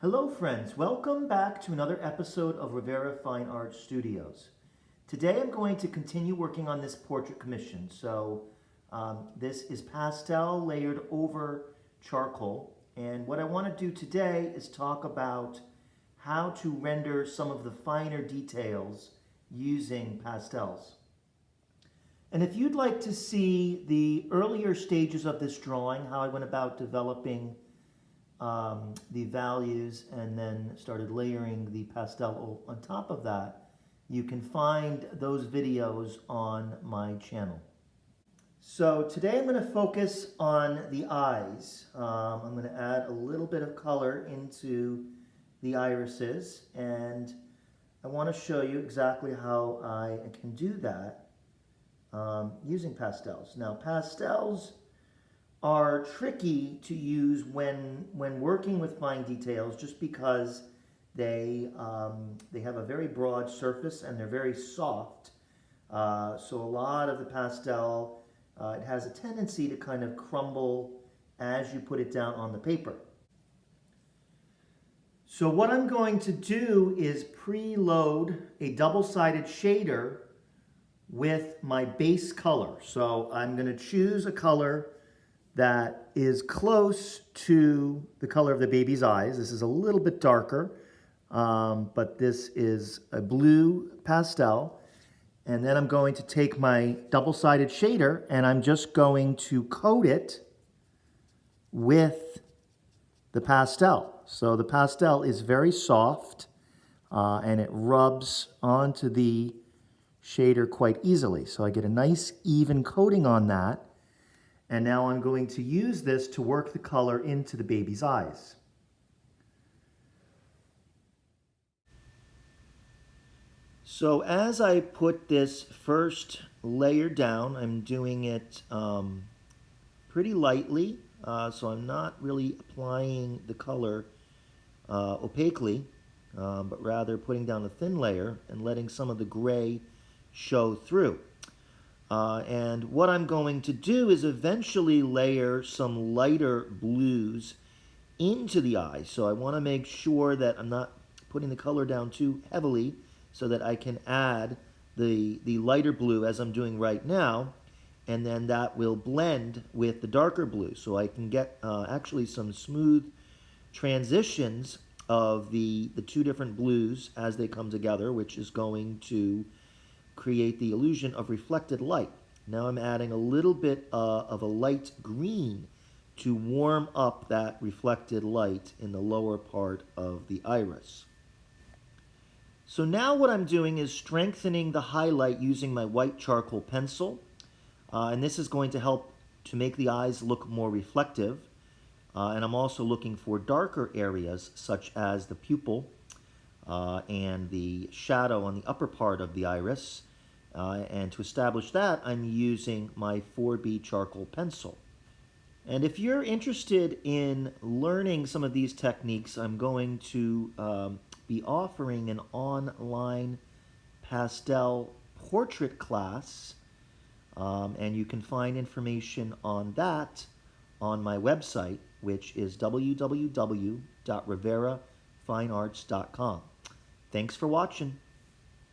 Hello friends, welcome back to another episode of Rivera Fine Art Studios. Today I'm going to continue working on this portrait commission. This is pastel layered over charcoal, and what I want to do today is talk about how to render some of the finer details using pastels. And if you'd like to see the earlier stages of this drawing, how I went about developing the values and then started layering the pastel on top of that, you can find those videos on my channel. So today I'm going to focus on the eyes. I'm going to add a little bit of color into the irises, and I want to show you exactly how I can do that using pastels. Now, pastels are tricky to use when working with fine details, just because they have a very broad surface and they're very soft. So a lot of the pastel, it has a tendency to kind of crumble as you put it down on the paper. So what I'm going to do is preload a double-sided shader with my base color. So I'm going to choose a color that is close to the color of the baby's eyes. This is a little bit darker, but this is a blue pastel. And then I'm going to take my double-sided shader and I'm just going to coat it with the pastel. So the pastel is very soft and it rubs onto the shader quite easily. So I get a nice even coating on that. And now I'm going to use this to work the color into the baby's eyes. So as I put this first layer down, I'm doing it pretty lightly, so I'm not really applying the color opaquely, but rather putting down a thin layer and letting some of the gray show through. And what I'm going to do is eventually layer some lighter blues into the eyes. So I want to make sure that I'm not putting the color down too heavily so that I can add the lighter blue as I'm doing right now. And then that will blend with the darker blue. So I can get actually some smooth transitions of the two different blues as they come together, which is going to create the illusion of reflected light. Now I'm adding a little bit of a light green to warm up that reflected light in the lower part of the iris. So now what I'm doing is strengthening the highlight using my white charcoal pencil, and this is going to help to make the eyes look more reflective. And I'm also looking for darker areas such as the pupil and the shadow on the upper part of the iris. And to establish that, I'm using my 4B charcoal pencil. And if you're interested in learning some of these techniques, I'm going to be offering an online pastel portrait class, and you can find information on that on my website, which is www.riverafinearts.com. Thanks for watching.